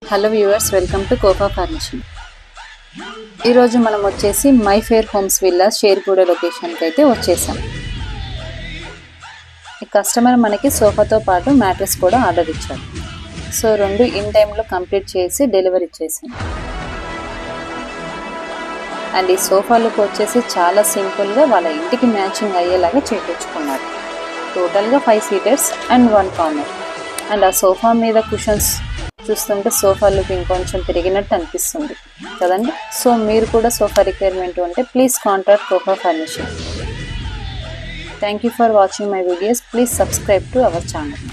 Hello viewers, welcome to Kofa furnishing. ఈరోజు మనం వచ్చేసి my fair homes villas Sherguda లొకేషన్కి అయితే వచ్చేసాం. ఈ కస్టమర్ మనకి సోఫాతో పాటు మ్యాట్రెస్ కూడా ఆర్డర్ ఇచ్చారు. సో రెండు ఇన్ టైంలో కంప్లీట్ చేసి డెలివరీ చేసాం. అండ్ ఈ సోఫా లుక్ వచ్చేసి చాలా సింపుల్గా వాళ్ళ ఇంటికి మ్యాచింగ్ అయ్యేలాగా చేయించుకున్నారు. టోటల్గా 5 సీటర్స్ అండ్ 1 కార్నర్. అండ్ ఆ సోఫా మీద కుషన్స్ చూస్తుంటే సోఫా లుక్ ఇంకొంచెం పెరిగినట్టు అనిపిస్తుంది కదండి. సో మీరు కూడా సోఫా రిక్వైర్మెంట్ ఉంటే please contact Kofa furnishing. Thank you for watching my videos. Please subscribe to our channel.